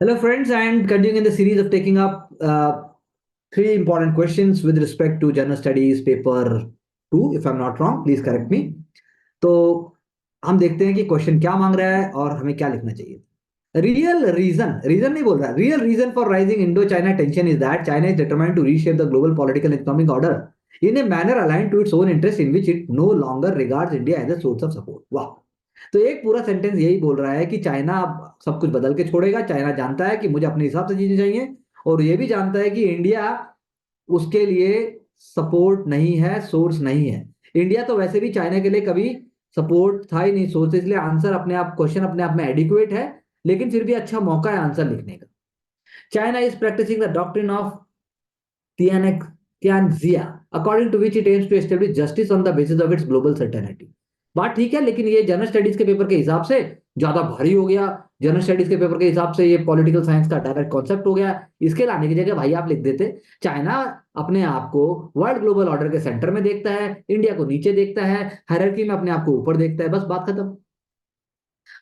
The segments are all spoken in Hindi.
Hello, friends, and continuing in the series of taking up three important questions with respect to General Studies paper 2, if I'm not wrong, please correct me. तो हम देखते हैं कि क्वेश्चन क्या मांग रहा है और हमें क्या लिखना चाहिए. रियल रीजन रीजन नहीं बोल रहा. Real reason for rising Indo China tension is that China is determined to reshape the global political economic order in a manner align to its own interest in which it no longer regards India as a source of support. वाह. तो एक पूरा सेंटेंस यही बोल रहा है कि चाइना अब सब कुछ बदल के छोड़ेगा. चाइना जानता है कि मुझे अपने हिसाब से जीने चाहिए और ये भी जानता है कि इंडिया उसके लिए सपोर्ट नहीं है, सोर्स नहीं है. इंडिया तो वैसे भी चाइना के लिए कभी सपोर्ट था ही नहीं, सोर्स. इसलिए आंसर अपने आप, क्वेश्चन अपने आप में एडिक्वेट है, लेकिन फिर भी अच्छा मौका है आंसर लिखने का. China is practising the doctrine of Tianjia, according to which it aims to establish justice on the basis of its global certainty. बात ठीक है, लेकिन ये जनरल स्टडीज के पेपर के हिसाब से ज्यादा भारी हो गया. जनरल स्टडीज के पेपर के हिसाब से ये पॉलिटिकल साइंस का डायरेक्ट कॉन्सेप्ट हो गया. इसके लाने की जगह भाई आप लिख देते चाइना अपने आप को वर्ल्ड ग्लोबल ऑर्डर के सेंटर में देखता है, इंडिया को नीचे देखता है, हायरार्की में अपने आप को ऊपर देखता है. बस बात खत्म.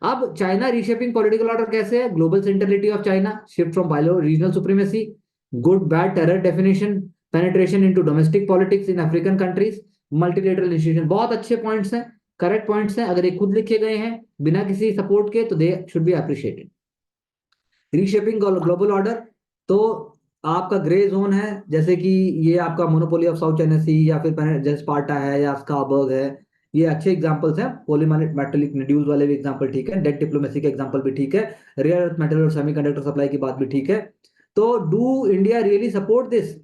अब चाइना रीशेपिंग पॉलिटिकल ऑर्डर कैसे है? Global centrality of China, shift from bio regional supremacy, good bad terror definition, penetration into domestic politics in African countries, multilateral institution. बहुत अच्छे पॉइंट्स हैं, करेक्ट पॉइंट्स हैं. अगर ये खुद लिखे गए हैं बिना किसी सपोर्ट के तो they should be appreciated. Reshaping global order तो आपका ग्रे जोन है, जैसे कि ये आपका मोनोपोली ऑफ साउथ चाइना सी या फिर जैसे स्पार्टा है या स्काबर्ग है. ये अच्छे एग्जांपल्स हैं. पॉलीमेटेलिक निड्यूल्स वाले भी एग्जांपल ठीक है, डेट डिप्लोमेसी का एग्जांपल भी ठीक है, रेयर अर्थ मेटल और सेमीकंडक्टर सप्लाई की बात भी ठीक है. तो do India really support this?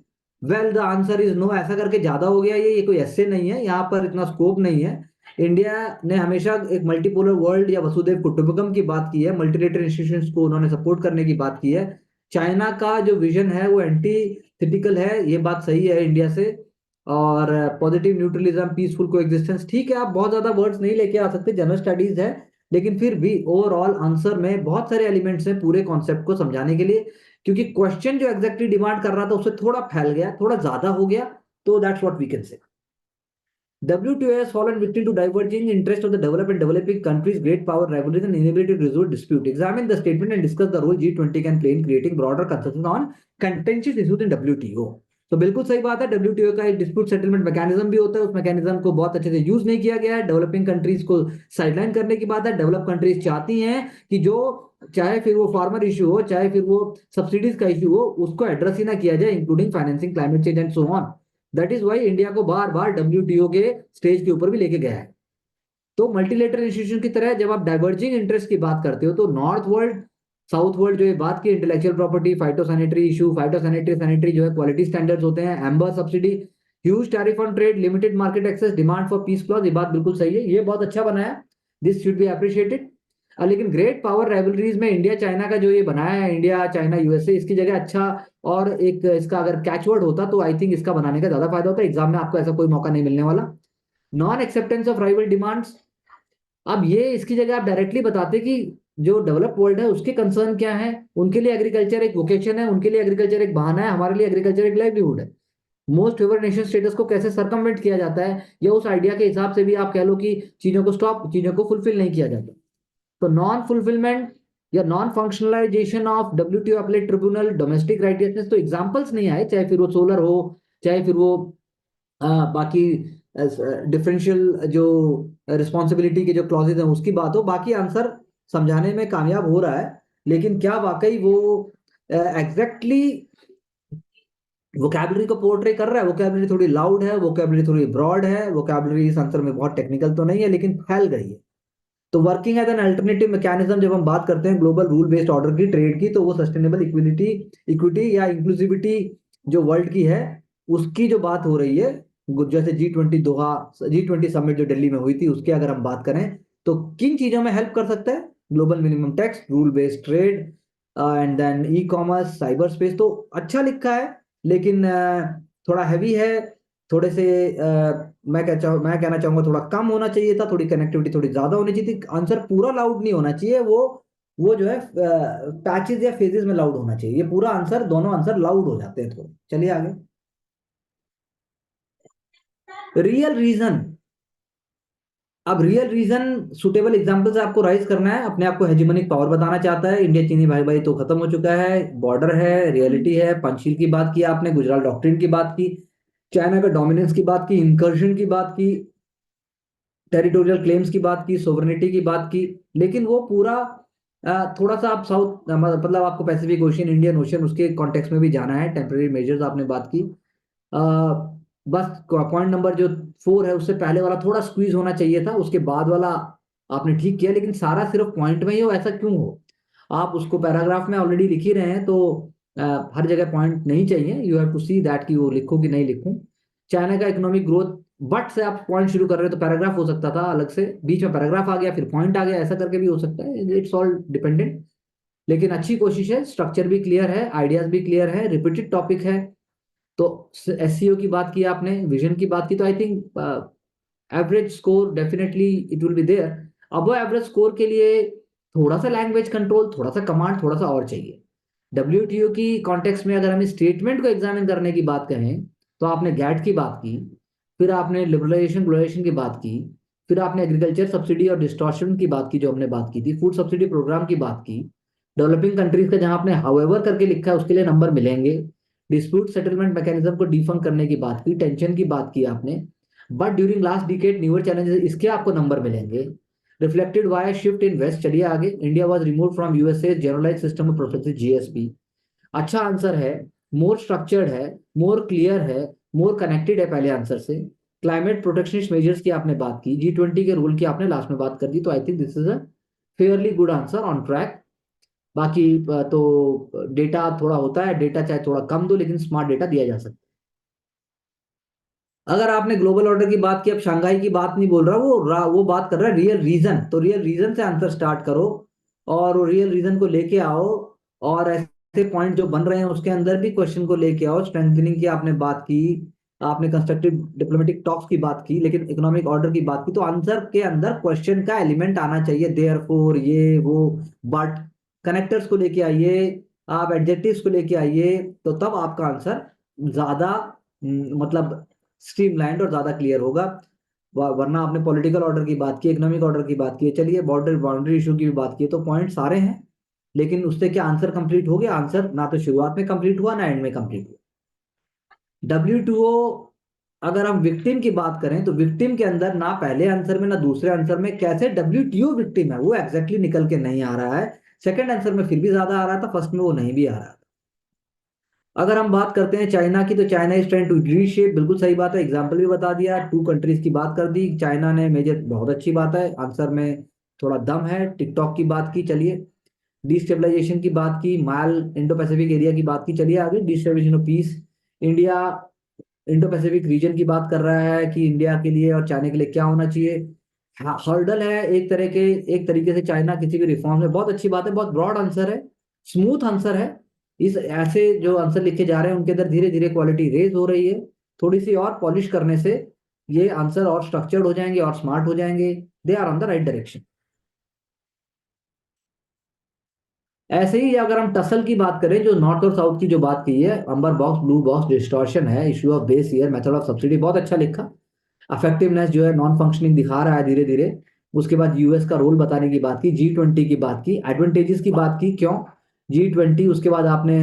Well, the answer is no. ऐसा करके ज्यादा हो गया. ये कोई ऐसे नहीं है, यहाँ पर इतना स्कोप नहीं है. इंडिया ने हमेशा एक मल्टीपोलर वर्ल्ड या वसुधैव कुटुंबकम की बात की है, मल्टीलेटरल इंस्टीट्यूशंस को उन्होंने सपोर्ट करने की बात की है. चाइना का जो विजन है वो एंटीथिटिकल है, ये बात सही है इंडिया से. और पॉजिटिव न्यूट्रलिज्म, पीसफुल कोएग्जिस्टेंस, ठीक है. आप बहुत ज्यादा वर्ड्स नहीं लेके आ सकते, जनरल स्टडीज है, लेकिन फिर भी ओवरऑल आंसर में बहुत सारे एलिमेंट्स हैं पूरे कॉन्सेप्ट को समझाने के लिए. क्योंकि क्वेश्चन जो एग्जैक्टली डिमांड कर रहा था उससे थोड़ा फैल गया, थोड़ा ज्यादा हो गया. तो that's what we can say. WTO has fallen victim to diverging interest of the developed and developing countries, great power rivalries, and inability to resolve dispute. Examine the statement and discuss the role G20 can play in creating broader consensus on contentious issues in WTO. तो बिल्कुल सही बात है. WTO का एक डिस्प्यूट सेटलमेंट मैकेनिज्म भी होता है, उस मैकेनिज्म को बहुत अच्छे से यूज नहीं किया गया है. डेवलपिंग कंट्रीज को साइडलाइन करने की बात है. डेवलप कंट्रीज चाहती हैं कि जो, चाहे फिर वो फार्मर इशू हो, चाहे फिर वो सब्सिडीज का इशू हो, उसको एड्रेस ही ना किया जाए, including financing climate change and so on. That is why India को बार बार WTO के स्टेज के ऊपर भी लेके गया है. तो मल्टीलेटरल इंस्टीट्यूशन की तरह जब आप डाइवर्जिंग इंटरेस्ट की बात करते हो तो नॉर्थ वर्ल्ड, साउथ वर्ल्ड, जो ये बात की intellectual property, phytosanitary issue, phytosanitary sanitary जो है क्वालिटी स्टैंडर्ड्स होते हैं, amber subsidy, huge tariff on trade, limited market access, demand for peace clause, ये बात बिल्कुल सही है, ये बहुत अच्छा बनाया. This should be appreciated. लेकिन ग्रेट पावर राइवलरीज में इंडिया चाइना का जो ये बनाया है, इंडिया चाइना यूएसए, इसकी जगह अच्छा और एक इसका अगर कैचवर्ड होता तो आई थिंक इसका बनाने का ज्यादा फायदा होता. एग्जाम में आपको ऐसा कोई मौका नहीं मिलने वाला. Non acceptance of rival demands. अब ये इसकी जगह आप डायरेक्टली बताते कि जो डेवलप वर्ल्ड है उसके कंसर्न क्या है. उनके लिए एग्रीकल्चर एक वोकेशन है, उनके लिए एग्रीकल्चर एक बहाना है, हमारे लिए एग्रीकल्चर एक लाइवलीहुड है. मोस्ट फेवर्ड नेशन स्टेटस को कैसे सरकमवेंट किया जाता है, या उस आइडिया के हिसाब से भी आप कह लो कि चीजों को फुलफिल नहीं किया जाता. तो नॉन फुलफिलमेंट या non functionalisation of WTO appellate tribunal, domestic righteousness. तो एग्जांपल्स नहीं आए, चाहे फिर वो सोलर हो, चाहे फिर वो बाकी डिफरेंशियल जो रिस्पॉन्सिबिलिटी के जो क्लॉजेज हैं उसकी बात हो. बाकी आंसर समझाने में कामयाब हो रहा है, लेकिन क्या वाकई वो एग्जैक्टली वोकैबुलरी को पोर्ट्रे कर रहा है? वोकैबुलरी थोड़ी लाउड है, वोकैबुलरी थोड़ी ब्रॉड है, वोकैबुलरी इस आंसर में बहुत टेक्निकल तो नहीं है लेकिन फैल गई है. तो working as an alternative mechanism, जब हम बात करते हैं ग्लोबल रूल बेस्ड ऑर्डर की, ट्रेड की, तो वो सस्टेनेबल इक्विटी या इंक्लूसिविटी जो वर्ल्ड की है उसकी जो बात हो रही है, जैसे G20 दोहा, G20 समिट जो दिल्ली में हुई थी, उसकी अगर हम बात करें तो किन चीजों में हेल्प कर सकता है? Global minimum tax, rule based trade, and then e commerce, cyber space. तो अच्छा लिखा है, लेकिन थोड़ा हैवी है. थोड़े से मैं कहना चाहूंगा थोड़ा कम होना चाहिए था, थोड़ी कनेक्टिविटी थोड़ी ज्यादा होनी चाहिए थी. आंसर पूरा लाउड नहीं होना चाहिए, वो जो है पैचेस या फेजेस में लाउड होना चाहिए. ये पूरा आंसर, दोनों आंसर लाउड हो जाते हैं थोड़े. चलिए आगे. रियल रीजन अब रियल रीजन सुटेबल एग्जांपल से आपको राइज करना है, अपने आप को हेजेमोनिक पावर बताना चाहता है, इंडिया चीनी भाई भाई तो खत्म हो चुका है, बॉर्डर है, रियलिटी है, पंचशील की बात की आपने, गुजरात डॉक्ट्रिन की बात की, चाइना का डोमिनेंस की बात की, इंकर्जन की बात की, टेरिटोरियल क्लेम्स की बात की, सोवरेनिटी की बात की। लेकिन वो पूरा थोड़ा सा आप साउथ मतलब आपको पैसिफिक ओशियन, इंडियन ओशियन, उसके कॉन्टेक्स्ट में भी जाना है, टेम्पररी मेजर्स आपने बात की। अ, बस पॉइंट नंबर जो 4 है उससे पहले वाला थोड़ा स्क्वीज होना चाहिए था, उसके बाद वाला आपने ठीक किया, लेकिन सारा सिर्फ पॉइंट में ही हो ऐसा क्यों हो? आप उसको पैराग्राफ में ऑलरेडी लिख ही रहे हैं, तो हर जगह पॉइंट नहीं चाहिए, you have to see that कि वो लिखो कि नहीं लिखूं। चाइना का इकोनॉमिक ग्रोथ, बट से आप पॉइंट शुरू कर रहे हो तो पैराग्राफ हो सकता था अलग से, बीच में पैराग्राफ आ गया फिर पॉइंट आ गया, ऐसा करके भी हो सकता है, इट्स ऑल डिपेंडेंट। लेकिन अच्छी कोशिश है, स्ट्रक्चर भी क्लियर है, आइडियाज भी क्लियर है, रिपीटेड टॉपिक है। तो एससीओ की बात की आपने, विजन की बात की, तो I think average score definitely it will be there. अब एवरेज स्कोर के लिए थोड़ा सा लैंग्वेज कंट्रोल, थोड़ा सा कमांड, थोड़ा सा और चाहिए। डब्ल्यूटीओ की कॉन्टेक्स्ट में अगर हम स्टेटमेंट को एग्जामिन करने की बात करें, तो आपने गैट की बात की, फिर आपने लिबरलाइजेशन ग्लोबलाइजेशन की बात की, फिर आपने एग्रीकल्चर सब्सिडी और डिस्टॉर्शन की बात की जो हमने बात की थी, फूड सब्सिडी प्रोग्राम की बात की, डेवलपिंग कंट्रीज का जहां आपने हाउएवर करके लिखा है उसके लिए नंबर मिलेंगे, डिस्प्यूट सेटलमेंट मैकेनिज्म को डिफंक करने की बात की, टेंशन की बात की आपने, but during last decade newer challenges, इसके आपको नंबर मिलेंगे। Reflected via shift in west, चलिए आगे, India was remove from USA generalise system of professor GSP, अच्छा आंसर है, मोर स्ट्रक्चर्ड है, मोर क्लियर है, मोर कनेक्टेड है पहले आंसर से। क्लाइमेट प्रोटेक्शनिस्ट मेजर्स की आपने बात की, G20 के रूल की आपने लास्ट में बात कर दी, तो I think this is a fairly good answer, on track. बाकी तो डेटा थोड़ा होता है, डेटा चाहे थोड़ा कम दो लेकिन स्मार्ट डेटा दिया जा सकता है। अगर आपने ग्लोबल ऑर्डर की बात की, अब शंघाई की बात नहीं बोल रहा, वो बात कर रहा है रियल रीजन, तो रियल रीजन से आंसर स्टार्ट करो और रियल रीजन को लेके आओ, और ऐसे पॉइंट जो बन रहे हैं उसके अंदर भी क्वेश्चन को लेके आओ। स्ट्रेंथनिंग की आपने बात की, आपने कंस्ट्रक्टिव डिप्लोमेटिक टॉक्स की बात की, लेकिन इकोनॉमिक ऑर्डर की बात की, तो आंसर के अंदर क्वेश्चन का एलिमेंट आना चाहिए, देयरफॉर, ये वो, बट, कनेक्टर्स को लेके आइए, आप एडजेक्टिव्स को लेके आइए, तो तब आपका आंसर ज्यादा मतलब स्ट्रीमलाइंड और ज्यादा क्लियर होगा। वरना आपने पॉलिटिकल ऑर्डर की बात की, इकोनॉमिक ऑर्डर की बात की, चलिए बॉर्डर बाउंड्री इशू की भी बात की, तो पॉइंट सारे हैं, लेकिन उससे क्या आंसर कंप्लीट हो गया? आंसर ना तो शुरुआत में कंप्लीट हुआ ना एंड में कंप्लीट हुआ। W2O, अगर हम विक्टिम की बात करें तो विक्टिम के अंदर ना पहले आंसर में ना दूसरे आंसर में कैसे WTO विक्टिम है वो एग्जैक्टली निकल के नहीं आ रहा है। सेकंड आंसर में फिर भी ज्यादा आ रहा था, फर्स्ट में वो नहीं भी आ रहा था। अगर हम बात करते हैं चाइना की, तो China is trying to reshape, बिल्कुल सही बात है, एग्जाम्पल भी बता दिया, 2 कंट्रीज की बात कर दी चाइना ने मेजर, बहुत अच्छी बात है, आंसर में थोड़ा दम है। टिकटॉक की बात की, चलिए, डिस्टेबलाइजेशन की बात की, माल इंडो पैसिफिक एरिया की बात की, चलिए आगे, destabilisation of peace, India Indo Pacific region की बात कर रहा है कि इंडिया के लिए और चाइना के लिए क्या होना चाहिए। हर्डल है एक तरीके से चाइना किसी भी रिफॉर्म में, बहुत अच्छी बात है, बहुत ब्रॉड आंसर है, स्मूथ आंसर है। इस ऐसे जो आंसर लिखे जा रहे हैं उनके अंदर धीरे धीरे क्वालिटी रेज हो रही है, थोड़ी सी और पॉलिश करने से ये आंसर और स्ट्रक्चर्ड हो जाएंगे और स्मार्ट हो जाएंगे, they are on the right direction. ऐसे ही अगर हम टसल की बात करें, जो नॉर्थ और साउथ की जो बात की है, amber box blue box distortion है, issue of base year, method of subsidy, बहुत अच्छा लिखा। अफेक्टिवनेस जो है नॉन फंक्शनिंग दिखा रहा है धीरे धीरे। उसके बाद यूएस का रोल बताने की बात की, G20 की बात की, एडवांटेजेस की बात की, क्यों G20। उसके बाद आपने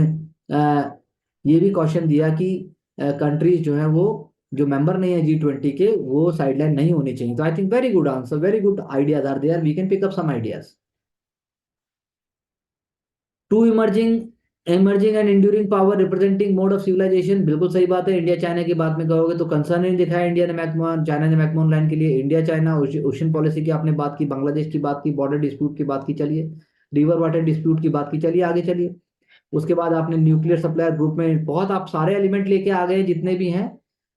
ये भी क्वेश्चन दिया कि कंट्रीज जो है वो जो मेंबर नहीं है G20 के, वो साइडलाइन नहीं होनी चाहिए, तो I think very good answer, very good ideas are there, we can pick up some ideas. Two emerging and enduring power representing mode of civilisation, बिल्कुल सही बात है। इंडिया चाइना की बात में कहोगे तो कंसर्न नहीं दिखाया इंडिया ने मैकमोहन, चाइना ने मैकमोहन लाइन के लिए, इंडिया चाइना ओशन पॉलिसी की आपने बात की, बांग्लादेश की बात की, बॉर्डर डिस्प्यूट की बात की, चलिए, रिवर वाटर डिस्प्यूट की बात की, चलिए आगे चलिए। उसके बाद आपने न्यूक्लियर सप्लायर ग्रुप में बहुत आप सारे एलिमेंट लेके आ गए जितने भी हैं,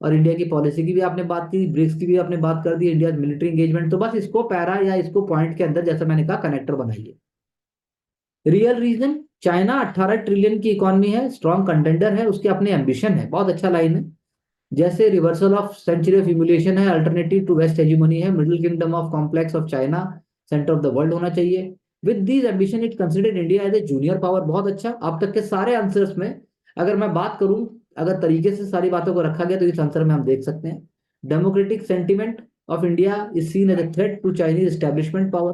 और इंडिया की पॉलिसी की भी आपने बात की, ब्रिक्स की भी आपने बात कर दी, इंडिया मिलिट्री इंगेजमेंट, तो बस इसको पैरा या इसको पॉइंट के अंदर जैसा मैंने कहा कनेक्टर बनाइए। रियल रीजन, चाइना 18 ट्रिलियन की इकोनॉमी है, स्ट्रॉन्ग कंटेंडर है, उसके अपने एम्बिशन है, बहुत अच्छा लाइन है। जैसे reversal of century of humiliation है, अल्टरनेटिव टू वेस्ट हेजिमोनी है, middle kingdom of complex of China, centre of the world होना चाहिए। With these ambition it considered India as a junior power, बहुत अच्छा। अब तक के सारे आंसर्स में अगर मैं बात करूं, अगर तरीके से सारी बातों को रखा गया तो इस आंसर में हम देख सकते हैं democratic sentiment, of India is seen as a threat to Chinese establishment power,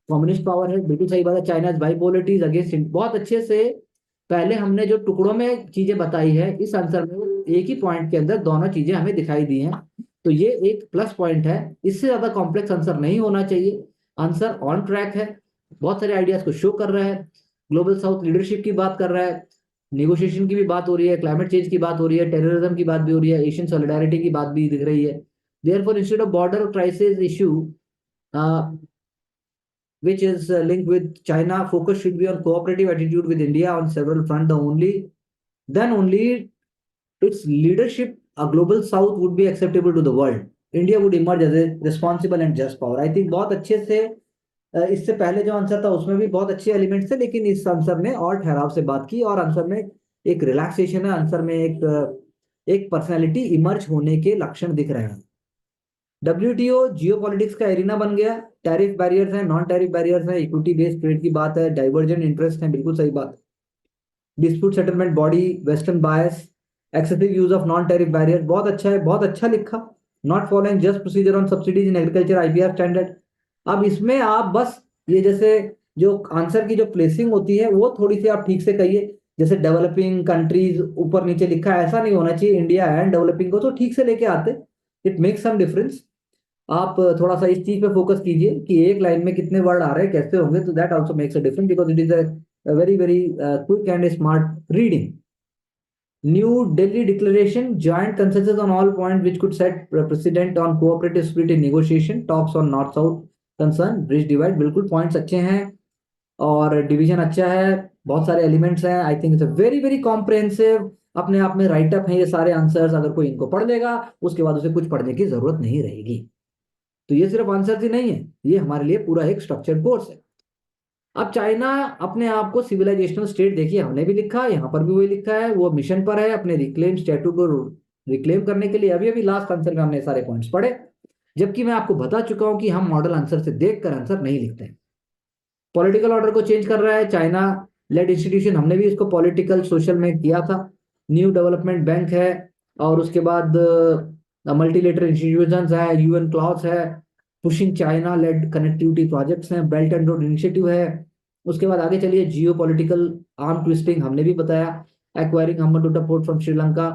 communist power है, बिल्कुल सही बात है। चाइना बाइपोलरिटी अगेंस्ट, बहुत अच्छे से पहले हमने जो टुकड़ों में चीजें बताई है इस आंसर में, वो एक ही पॉइंट के अंदर दोनों चीजें हमें दिखाई दी हैं, तो ये एक प्लस पॉइंट है। इससे ज्यादा कॉम्प्लेक्स आंसर नहीं होना चाहिए, आंसर ऑन ट्रैक है, बहुत सारे आइडियाज को शो कर रहा है, ग्लोबल साउथ लीडरशिप की बात कर रहा है, नेगोशिएशन की भी बात हो रही है, क्लाइमेट चेंज की बात हो रही है, टेररिज्म की बात भी हो रही है, एशियन सॉलिडारिटी की बात भी दिख रही है। Therefore instead of border crisis issue which is linked with China, focus should be on cooperative attitude with India on several fronts. Then only its leadership, a global south would be acceptable to the world. India would emerge as a responsible and just power. I think बहुत अच्छे से इससे पहले जो आंसर था उसमें भी बहुत अच्छे एलिमेंट्स थे, लेकिन इस आंसर ने और ठहराव से बात की, और आंसर में एक रिलैक्सेशन है, आंसर में एक पर्सनैलिटी इमर्ज होने के लक्षण दिख रहे हैं। डब्ल्यूटीओ जियोपॉलिटिक्स का एरिना बन गया, टैरिफ बैरियर्स हैं, नॉन टैरिफ बैरियर्स हैं, इक्विटी बेस्ड ट्रेड की बात है, डाइवर्जेंट इंटरेस्ट है, बिल्कुल सही बात। Dispute settlement body, western bias, excessive use of non tariff barrier, बहुत अच्छा है, बहुत अच्छा लिखा। Not following just procedure on subsidies in agriculture, IPR standard. अब इसमें आप बस ये जैसे जो आंसर की जो प्लेसिंग होती है वो थोड़ी सी आप ठीक से कहिए, जैसे डेवलपिंग कंट्रीज ऊपर नीचे लिखा है, ऐसा नहीं होना चाहिए, इंडिया एंड डेवलपिंग को तो ठीक से लेके आते, इट मेक्स सम डिफरेंस। आप थोड़ा सा इस चीज पे फोकस कीजिए कि एक लाइन में कितने वर्ड आ रहे हैं, कैसे होंगे, तो that also makes a difference because it is a very very quick and smart reading. New Delhi Declaration, joint consensus on all points which could set precedent on cooperative spirit in negotiation, talks on North-South concern, bridge divide, बिल्कुल पॉइंट्स अच्छे हैं और डिवीजन अच्छा है, बहुत सारे एलिमेंट्स हैं। I think it's a very very comprehensive, अपने आप में राइट अप है ये सारे आंसर्स, अगर कोई इनको पढ़ लेगा उसके बाद उसे कुछ पढ़ने की जरूरत नहीं रहेगी। तो ये सिर्फ आंसर्स ही नहीं है, ये हमारे लिए पूरा एक स्ट्रक्चर्ड कोर्स है। अब चाइना अपने आप को सिविलाइजेशनल स्टेट, देखिए हमने भी लिखा, यहाँ पर भी वही लिखा है, वो मिशन पर है अपने रिक्लेम स्टेटू को रिक्लेम करने के लिए। अभी अभी लास्ट आंसर में हमने सारे पॉइंट्स पढ़े, जबकि मैं आपको बता चुका हूं कि हम मॉडल आंसर से देखकर आंसर नहीं लिखते हैं। पॉलिटिकल ऑर्डर को चेंज कर रहा है चाइना लेड इंस्टीट्यूशन, हमने भी इसको पॉलिटिकल सोशल में किया था। न्यू डेवलपमेंट बैंक है, और उसके बाद मल्टीलेटरल इंस्टीट्यूशंस है, यूएन क्लॉज है, pushing China led connectivity projects हैं, बेल्ट एंड रोड इनिशिएटिव है। उसके बाद आगे चलिए, जियो पॉलिटिकल आर्म ट्विस्टिंग हमने भी बताया, acquiring Hambantota port from Sri Lanka,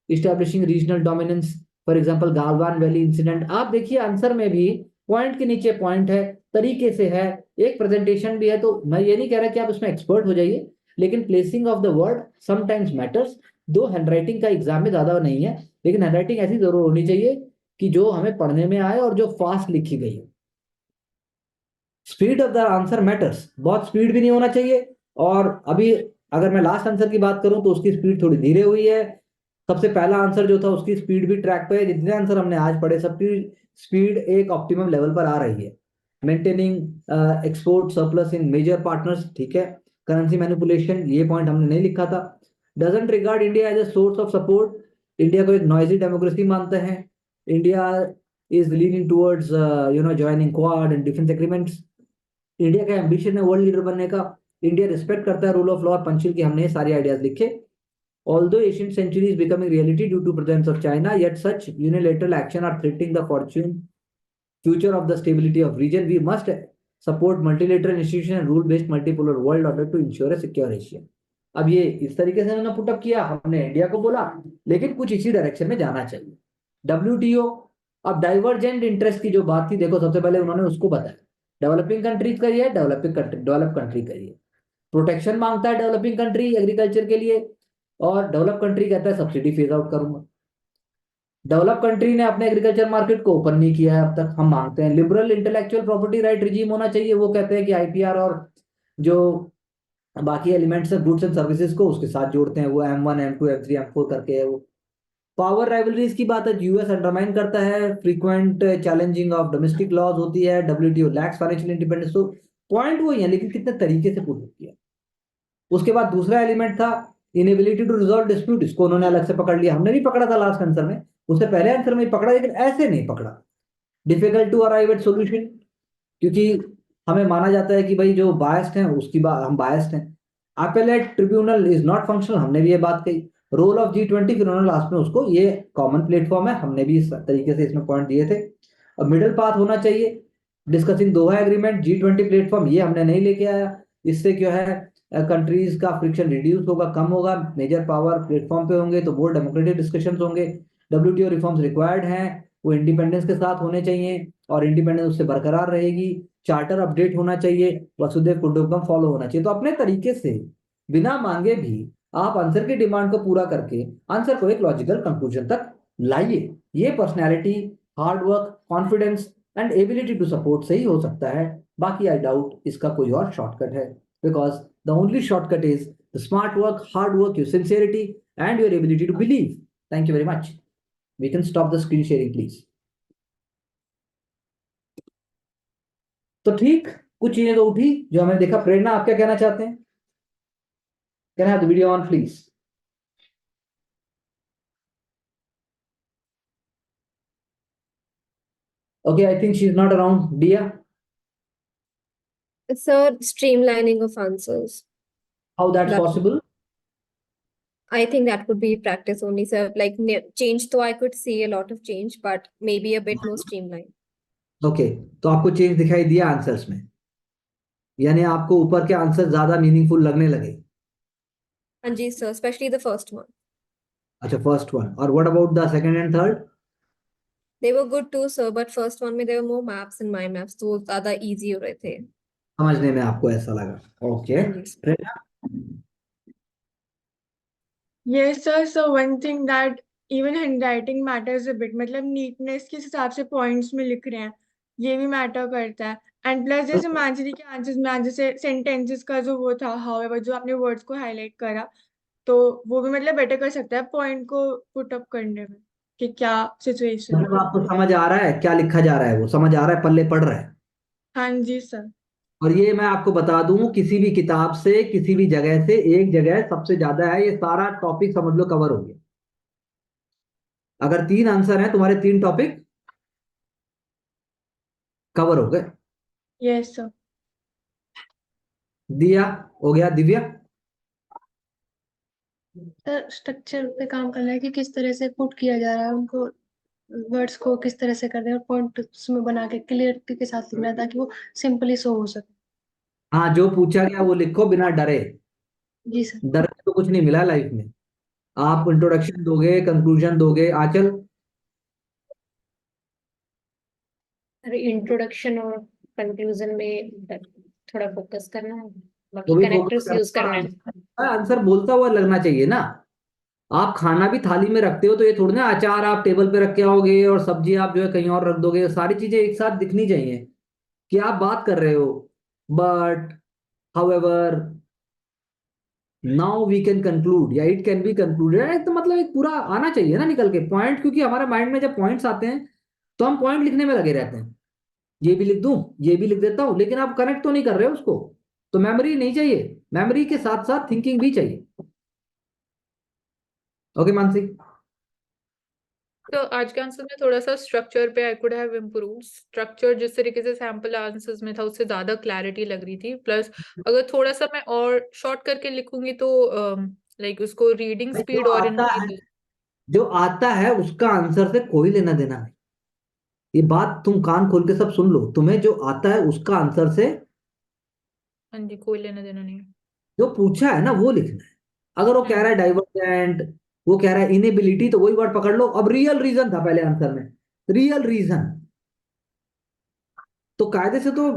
establishing regional dominance, for example Galwan valley incident. आप देखिए आंसर में भी पॉइंट के नीचे पॉइंट है, तरीके से है, एक प्रेजेंटेशन भी है। तो मैं ये नहीं कह रहा कि आप इसमें एक्सपर्ट हो जाइए, लेकिन placing of the word sometimes matters. दो हैंडराइटिंग का एग्जाम में ज्यादा नहीं है, लेकिन हैंडराइटिंग ऐसी जरूर होनी चाहिए कि जो हमें पढ़ने में आए और जो फास्ट लिखी गई है। Speed of the answer matters, बहुत स्पीड भी नहीं होना चाहिए, और अभी अगर मैं लास्ट आंसर की बात करूं तो उसकी स्पीड थोड़ी धीरे हुई है। सबसे पहला आंसर जो था उसकी स्पीड भी ट्रैक पे है, जितने आंसर हमने आज पढ़े सबकी स्पीड एक ऑप्टिमम लेवल पर आ रही है। Maintaining export surplus in major partners, ठीक है। करेंसी मैनिपुलेशन, ये पॉइंट हमने नहीं लिखा था। Doesn't regard India as a source of support, India को एक नॉइजी डेमोक्रेसी मानते हैं। India is leaning towards joining Quad and defence agreements. India का एम्बिशन है वर्ल्ड लीडर बनने का। इंडिया रिस्पेक्ट करता है रूल ऑफ लॉ और पंचिल की, हमने सारे आइडियाज लिखे। Although Asian century is becoming reality due to presence of China, yet such unilateral action are threatening the future of the stability of region. We must support multilateral institution and rule-based multipolar world order to ensure a secure Asia. अब ये इस तरीके से उन्होंने पुटअप किया, हमने इंडिया को बोला, लेकिन कुछ इसी डायरेक्शन में जाना चाहिए। WTO, अब डाइवर्जेंट इंटरेस्ट की जो बात थी, देखो सबसे पहले उन्होंने उसको बताया, डेवलपिंग कंट्रीज करिए, डेवलप कंट्री करिए। प्रोटेक्शन मांगता है डेवलपिंग कंट्री एग्रीकल्चर के लिए, और डेवलप कंट्री कहता है सब्सिडी फेज आउट करूंगा। डेवलप कंट्री ने अपने एग्रीकल्चर मार्केट को ओपन नहीं किया है अब तक, हम मांगते हैं liberal intellectual property right regime होना चाहिए, वो कहते हैं कि आईपीआर और जो बाकी एलिमेंट्स है गुड्स एंड सर्विसेज को उसके साथ जोड़ते हैं, वो M1 M2 M3 M4 करके है वो। पावर राइवलरीज की बात है, यूएस अंडरमाइन करता है, frequent challenging of domestic laws होती है, WTO लैक्स फाइनेंशियल इंडिपेंडेंस। तो पॉइंट वही है, लेकिन कितने तरीके से पुट किया। उसके बाद दूसरा एलिमेंट था इनेबिलिटी टू रिजॉल्व डिस्प्यूट, इसको उन्होंने अलग से पकड़ लिया, हमने भी पकड़ा था लास्ट आंसर में, उससे पहले आंसर में पकड़ा, लेकिन ऐसे नहीं पकड़ा। Difficult to arrive at solution, क्योंकि हमें माना जाता है कि भाई जो बायस्ड हैं उसकी बात, हम बायस्ड हैं। Appellate tribunal is not functional, हमने भी ये बात कही। रोल ऑफ G20, फिर उन्होंने लास्ट में उसको, ये कॉमन प्लेटफॉर्म है, हमने भी इस तरीके से इसमें पॉइंट दिए थे। अब मिडिल पाथ होना चाहिए, डिस्कसिंग दोहा एग्रीमेंट, G20 प्लेटफॉर्म, ये हमने नहीं लेके आया। इससे क्या है, कंट्रीज का फ्रिक्शन रिड्यूस होगा, कम होगा, मेजर पावर प्लेटफॉर्म पे होंगे तो मोर डेमोक्रेटिक डिस्कशंस होंगे। WTO रिफॉर्म्स रिक्वायर्ड हैं, वो इंडिपेंडेंस के साथ होने चाहिए और इंडिपेंडेंस उससे बरकरार रहेगी। चार्टर अपडेट होना चाहिए, वसुधैव कुटुंबकम फॉलो होना चाहिए। तो अपने तरीके से बिना मांगे भी आप आंसर की डिमांड को पूरा करके आंसर को एक लॉजिकल कंक्लूजन तक लाइए। ये personality, hard work, confidence and ability to support से ही हो सकता है। बाकी आई डाउट इसका कोई और शॉर्टकट है, because the only shortcut is the smart work, hard work, your sincerity and your ability to believe. Thank you very much. We can stop the screen sharing please. तो ठीक, कुछ चीजें तो उठी जो हमें देखा। प्रेरणा, आप क्या कहना चाहते हैं? Can have the video on please? Okay, I think she's not around. Dia, Sir, streamlining of answers. how that's That possible? I think that would be practice only, sir. Like change, though I could see a lot of change, but maybe a bit more streamlined. Okay, तो आपको चेंज दिखाई दिया आंसर्स में, यानी आपको ऊपर के आंसर ज्यादा मीनिंगफुल लगने लगे? And जी, sir, especially the first one. अच्छा, फर्स्ट वन। और what about the second and third? They were good too, sir, but first one में there were more maps in my maps, तो ज्यादा easy हो रहे थे. समझने में आपको ऐसा लगा? ओके, हाँ जी, sir. Prerna? Yes, sir. So one thing that even handwriting matters a bit. मतलब neatness किस हिसाब से points में लिख रहे हैं, ये भी matter करता है. And plus जैसे मांझरी के answers में जैसे sentences का जो वो था, however जो आपने words को highlight करा, तो वो भी मतलब better कर सकता है point को put up करने में कि क्या situation मतलब है. आपको समझ आ रहा है क्या लिखा जा रहा है? वो समझ आ रहा है, पल्ले पढ़ रहा है? हाँ जी sir. और ये मैं आपको बता दूं, किसी भी किताब से, किसी भी जगह से, एक जगह सबसे ज्यादा है, ये सारा टॉपिक समझ लो कवर हो गया। अगर 3 आंसर हैं, तुम्हारे 3 टॉपिक कवर हो गए। Yes sir. दिया हो गया, दिव्या? सर स्ट्रक्चर पे काम करना है कि किस तरह से पुट किया जा रहा है उनको, वर्ड्स को किस तरह से करना है और पॉइंट उसमें बना के क्लियरिटी के साथ लिखना है ताकि वो सिंपली शो हो सके। हाँ, जो पूछा गया वो लिखो बिना डरे। जी सर। डर के तो कुछ नहीं मिला लाइफ में। आप इंट्रोडक्शन दोगे, कंक्लूजन दोगे। आंचल? अरे इंट्रोडक्शन और कंक्लूजन में थोड़ा फोकस करना है, तो बाकी भी कनेक्टर्स यूज करना है। आंसर बोलता हुआ लगना चाहिए ना। आप खाना भी थाली में रखते हो तो ये थोड़ी ना अचार आप टेबल पे रख के आओगे और सब्जी आप जो है कहीं और रख दोगे। सारी चीजें एक साथ दिखनी चाहिए कि आप बात कर रहे हो। But however now we can conclude, या इट कैन बी कंक्लूडेड, तो मतलब एक पूरा आना चाहिए ना निकल के पॉइंट, क्योंकि हमारे माइंड में जब पॉइंट्स आते हैं तो हम पॉइंट लिखने में लगे रहते हैं। ये भी लिख दूं, ये भी लिख देता हूं, लेकिन आप कनेक्ट तो नहीं कर रहे हो उसको। तो मेमोरी नहीं चाहिए, मेमोरी के साथ साथ थिंकिंग भी चाहिए। ओके मानसी? तो आज के आंसर में थोड़ा सा स्ट्रक्चर पे I could have improved. Structure जिस तरीके से सैंपल आंसर्स में था उससे ज्यादा क्लैरिटी लग रही थी। प्लस अगर थोड़ा सा मैं और शॉर्ट करके लिखूंगी तो लाइक उसको रीडिंग स्पीड और इंक्रीज। जो आता है उसका आंसर से कोई लेना देना नहीं। ये बात तुम कान खोल के सब सुन लो, तुम्हें जो आता है उसका आंसर से हाँ जी, कोई लेना देना नहीं है। जो पूछा है ना वो लिखना है। अगर वो कह रहा है डाइवर्जेंट, वो कह रहा है इनेबिलिटी, तो वही वर्ड पकड़ लो। अब रियल रीजन था पहले आंसर में, रियल रीजन, तो कायदे से तो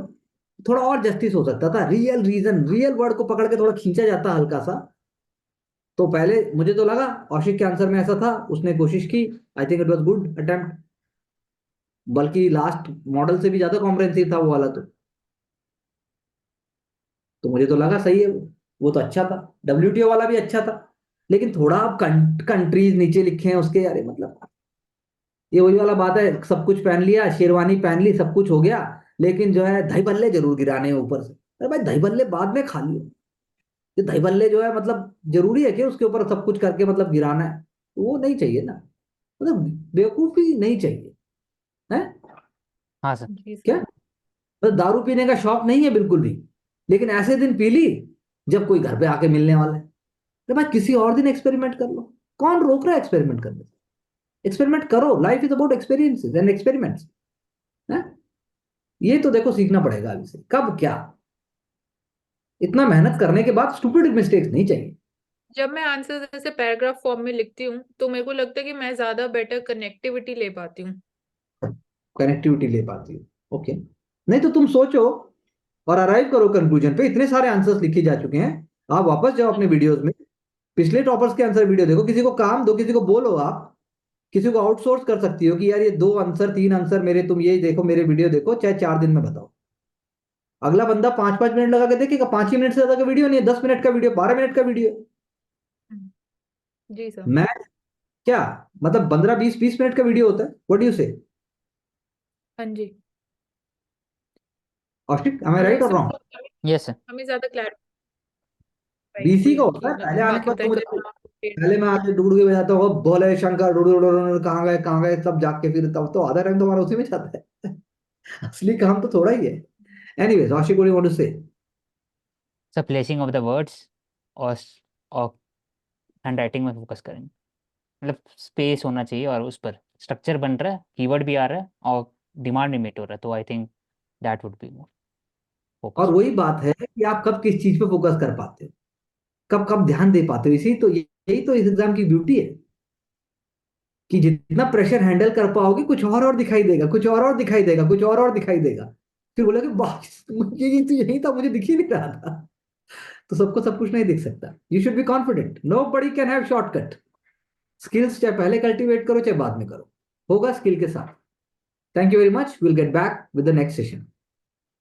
थोड़ा और जस्टिस हो सकता था। रियल रीजन, रियल वर्ड को पकड़ के थोड़ा खींचा जाता हल्का सा। तो पहले मुझे तो लगा औशिक के आंसर में ऐसा था, उसने कोशिश की। I think it was good attempt, बल्कि लास्ट मॉडल से भी ज्यादा कॉम्प्रहेंसिव था वो वाला। तो मुझे तो लगा सही है वो तो अच्छा था। WTO वाला भी अच्छा था, लेकिन थोड़ा आप कंट्रीज नीचे लिखे हैं उसके, अरे मतलब ये वही वाला बात है, सब कुछ पहन लिया, शेरवानी पहन ली, सब कुछ हो गया, लेकिन जो है दही बल्ले जरूर गिराने हैं ऊपर से। अरे भाई, दही बल्ले बाद में खा लियो। ये दही बल्ले जो है मतलब जरूरी है कि उसके ऊपर सब कुछ करके मतलब गिराना है? तो वो नहीं चाहिए ना, मतलब बेवकूफी नहीं चाहिए है। हाँ सर। जी क्या सर। बस दारू पीने का शौक नहीं है बिल्कुल भी, लेकिन ऐसे दिन पी ली जब कोई घर पे आके मिलने वाला है। तो भाई किसी और दिन एक्सपेरिमेंट कर लो, कौन रोक रहा है एक्सपेरिमेंट करने से? एक्सपेरिमेंट करो, life is about experiences and experiments. ये तो देखो सीखना पड़ेगा अभी से, कब क्या। इतना मेहनत करने के बाद स्टूपिड मिस्टेक्स नहीं चाहिए। जब मैं आंसर ऐसे पैराग्राफ फॉर्म में लिखती हूँ तो मेरे को लगता है कि मैं ज्यादा बेटर कनेक्टिविटी ले पाती हूँ। कनेक्टिविटी ले पाती हो, ओके। नहीं तो तुम सोचो और अराइव करो कंक्लूजन पे। इतने सारे आंसर्स लिखे जा चुके हैं, आप वापस जाओ अपने वीडियोस में, पिछले टॉपर्स के आंसर वीडियो देखो, किसी को काम दो, किसी को बोलो, आप किसी को आउटसोर्स कर सकती हो कि यार ये 2 आंसर 3 आंसर मेरे, तुम ये देखो, मेरे वीडियो देखो, चाहे 4 दिन में बताओ। अगला बंदा 5-5 मिनट लगा के देखेगा, 5 ही मिनट से ज्यादा का वीडियो नहीं है, 10 मिनट का वीडियो, 12 मिनट का वीडियो। जी सर। मैं क्या मतलब 15-20 मिनट का वीडियो होता है, व्हाट डू यू से? हाँ जी। Kaushik, am I right or wrong? Yes sir. हमें ज्यादा क्लैरिटी बीसी का होता है, पहले आने के बाद तो मुझे, पहले मैं आके डुगडुगे बजाता हूँ, बोले शंकर डुडुडुडुडु, कहाँ गए सब जाके, फिर तब तो आधा टाइम तो हमारा उसी में जाता है। असली काम तो थोड़ा ही है। Anyways, Ashiq, what do you want to say? Sir placing of the words और हैंड राइटिंग में फोकस करेंगे, मतलब स्पेस होना चाहिए और उस पर स्ट्रक्चर बन रहा है, कीवर्ड भी आ रहा है और डिमांड भी मीट हो रहा है, तो I think that would be more और फोकस। वही बात है कि आप कब किस चीज पे फोकस कर पाते हो, कब कब ध्यान दे पाते हो। इसी तो, यही तो इस एग्जाम की ब्यूटी है कि जितना प्रेशर हैंडल कर पाओगे, कुछ और दिखाई देगा, कुछ और दिखाई देगा, कुछ और दिखाई देगा, फिर बोलोगे बस ये तो यही था, मुझे दिख ही नहीं रहा था। तो सबको सब कुछ नहीं दिख सकता। You should be confident, nobody can have shortcut. Skills चाहे पहले कल्टीवेट करो चाहे बाद में करो, होगा स्किल के साथ। Thank you very much, will get back with the next session.